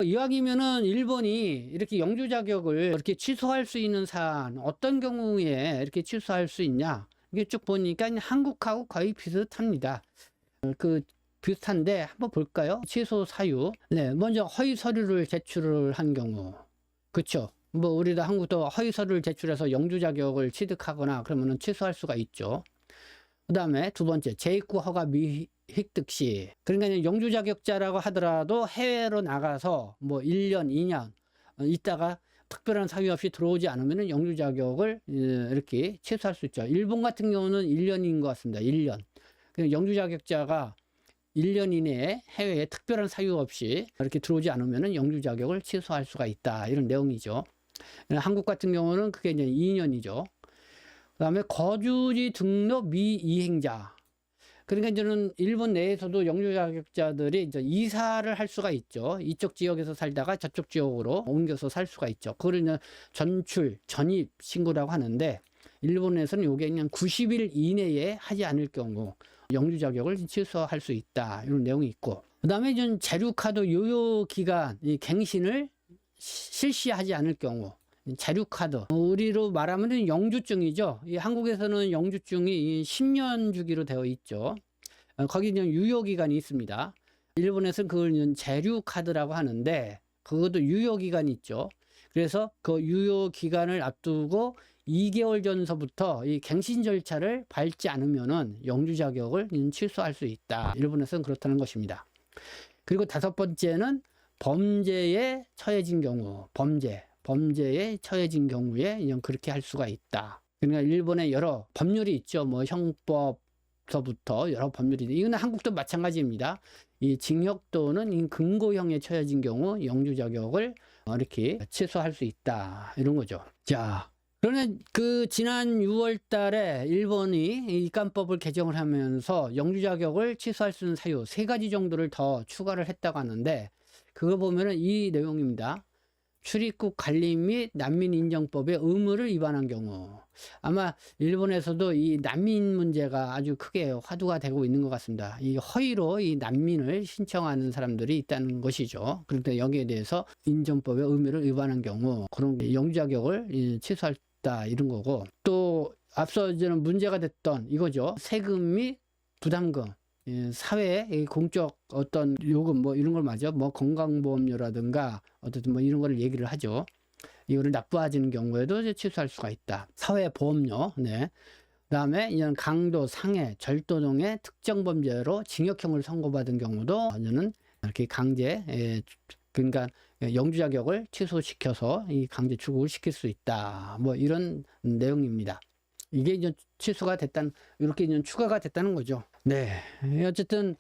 이왕이면은 일본이 이렇게 영주 자격을 이렇게 취소할 수 있는 사안, 어떤 경우에 이렇게 취소할 수 있냐? 이게 쭉 보니까 한국하고 거의 비슷합니다. 비슷한데 한번 볼까요? 취소 사유. 네, 먼저 허위 서류를 제출을 한 경우. 그렇죠. 뭐 우리도 한국도 허위 서류를 제출해서 영주 자격을 취득하거나 그러면은 취소할 수가 있죠. 그다음에 두 번째, 재입국 허가 미획득 시. 그러니까 영주 자격자라고 하더라도 해외로 나가서 뭐 1년, 2년 있다가 특별한 사유 없이 들어오지 않으면 영주 자격을 이렇게 취소할 수 있죠. 일본 같은 경우는 1년인 것 같습니다. 1년. 영주 자격자가 1년 이내에 해외에 특별한 사유 없이 이렇게 들어오지 않으면 영주 자격을 취소할 수가 있다. 이런 내용이죠. 한국 같은 경우는 그게 이제 2년이죠. 그 다음에 거주지 등록 미이행자. 그러니까 이제는 일본 내에서도 영주 자격자들이 이제 이사를 할 수가 있죠. 이쪽 지역에서 살다가 저쪽 지역으로 옮겨서 살 수가 있죠. 그걸 이제 전출, 전입 신고라고 하는데, 일본에서는 이게 그냥 90일 이내에 하지 않을 경우 영주 자격을 취소할 수 있다. 이런 내용이 있고. 그 다음에 이제 재료카드 유효 기간, 이 갱신을 실시하지 않을 경우. 재료카드, 우리로 말하면 영주증이죠. 이 한국에서는 영주증이 10년 주기로 되어 있죠. 거기는 유효기간이 있습니다. 일본에서는 그걸 재료카드라고 하는데, 그것도 유효기간이 있죠. 그래서 그 유효기간을 앞두고 2개월 전서부터 이 갱신 절차를 밟지 않으면은 영주 자격을 취소할 수 있다. 일본에서는 그렇다는 것입니다. 그리고 다섯 번째는 범죄에 처해진 경우, 범죄에 처해진 경우에 그렇게 할 수가 있다. 그러니까 일본에 여러 법률이 있죠. 뭐 형법서부터 여러 법률이. 이건 한국도 마찬가지입니다. 이 징역 또는 금고형에 처해진 경우 영주 자격을 이렇게 취소할 수 있다. 이런 거죠. 자, 그러나 지난 6월 달에 일본이 입간법을 개정을 하면서 영주 자격을 취소할 수 있는 사유 3가지 정도를 더 추가를 했다고 하는데, 그거 보면은 이 내용입니다. 출입국 관리 및 난민 인정법의 의무를 위반한 경우. 아마 일본에서도 이 난민 문제가 아주 크게 화두가 되고 있는 것 같습니다. 이 허위로 이 난민을 신청하는 사람들이 있다는 것이죠. 그런데 여기에 대해서 인정법의 의무를 위반한 경우 그런 영주 자격을 취소했다, 이런 거고. 또 앞서 이제는 문제가 됐던 이거죠. 세금 및 부담금. 사회의 공적 어떤 요금 뭐 이런 걸 말이죠. 뭐 건강보험료라든가 어쨌든 뭐 이런 거를 얘기를 하죠. 이거를 납부하지는 경우에도 이제 취소할 수가 있다. 사회보험료. 네. 그다음에 이런 강도, 상해, 절도 등의 특정 범죄로 징역형을 선고받은 경우도 저는 이렇게 강제, 그러니까 영주 자격을 취소시켜서 이 강제 출국을 시킬 수 있다. 뭐 이런 내용입니다. 이게 이제 취소가 됐다는, 이렇게 이제 추가가 됐다는 거죠. 네. 어쨌든,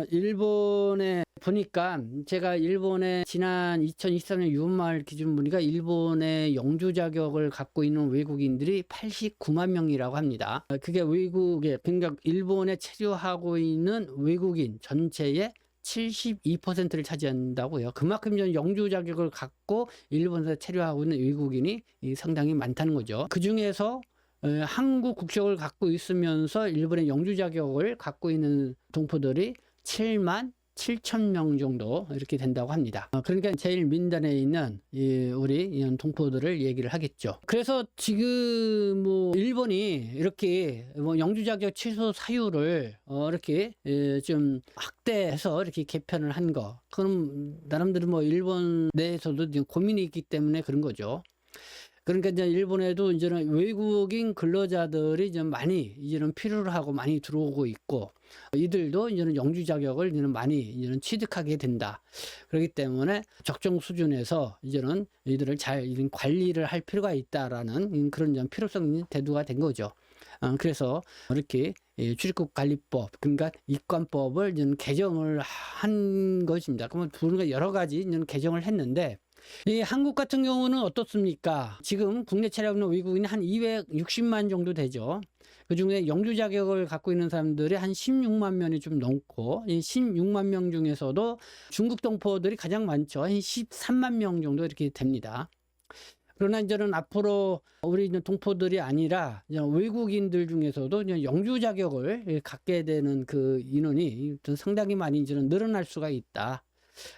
일본에 보니까 제가 일본에 지난 2023년 6월 말 기준 보니까 일본의 영주 자격을 갖고 있는 외국인들이 89만 명이라고 합니다. 그게 그러니까 일본에 체류하고 있는 외국인 전체의 72%를 차지한다고요. 그만큼 영주 자격을 갖고 일본에서 체류하고 있는 외국인이 상당히 많다는 거죠. 그 중에서 한국 국적을 갖고 있으면서 일본의 영주 자격을 갖고 있는 동포들이 7만 7천 명 정도 이렇게 된다고 합니다. 그러니까 제일 민단에 있는 우리 동포들을 얘기를 하겠죠. 그래서 지금 뭐 일본이 이렇게 뭐 영주 자격 취소 사유를 이렇게 좀 확대해서 이렇게 개편을 한 거, 그럼 나름대로 뭐 일본 내에서도 고민이 있기 때문에 그런 거죠. 그러니까 이제 일본에도 이제는 외국인 근로자들이 좀 많이 이제는 필요로 하고 많이 들어오고 있고, 이들도 이제는 영주 자격을 이제는 많이 이제는 취득하게 된다. 그렇기 때문에 적정 수준에서 이제는 이들을 잘 관리를 할 필요가 있다라는 그런 필요성이 대두가 된 거죠. 그래서 이렇게 출입국 관리법, 그러니까 입관법을 이제는 개정을 한 것입니다. 그러면 우리가 여러 가지 이제는 개정을 했는데, 이 한국 같은 경우는 어떻습니까? 지금 국내 체류하는 외국인이 한 260만 정도 되죠. 그 중에 영주 자격을 갖고 있는 사람들이 한 16만 명이 좀 넘고, 이 16만 명 중에서도 중국 동포들이 가장 많죠. 한 13만 명 정도 이렇게 됩니다. 그러나 이제는 앞으로 우리 동포들이 아니라 외국인들 중에서도 영주 자격을 갖게 되는 그 인원이 상당히 많이 이제는 늘어날 수가 있다.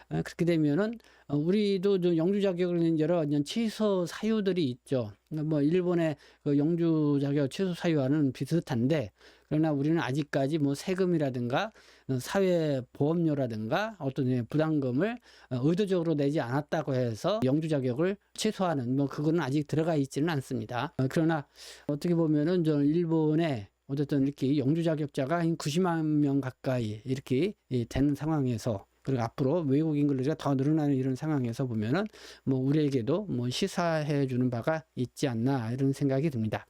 그렇게 되면은 우리도 좀 영주 자격을 여러 이제 취소 사유들이 있죠. 그러니까 뭐 일본의 그 영주 자격 취소 사유와는 비슷한데, 그러나 우리는 아직까지 뭐 세금이라든가 사회 보험료라든가 어떤 부담금을 의도적으로 내지 않았다고 해서 영주 자격을 취소하는 뭐 그거는 아직 들어가 있지는 않습니다. 그러나 어떻게 보면은 저 일본의 어쨌든 이렇게 영주 자격자가 한 90만 명 가까이 이렇게 되는 상황에서, 그리고 앞으로 외국 인구가 더 늘어나는 이런 상황에서 보면은 뭐 우리에게도 뭐 시사해 주는 바가 있지 않나 이런 생각이 듭니다.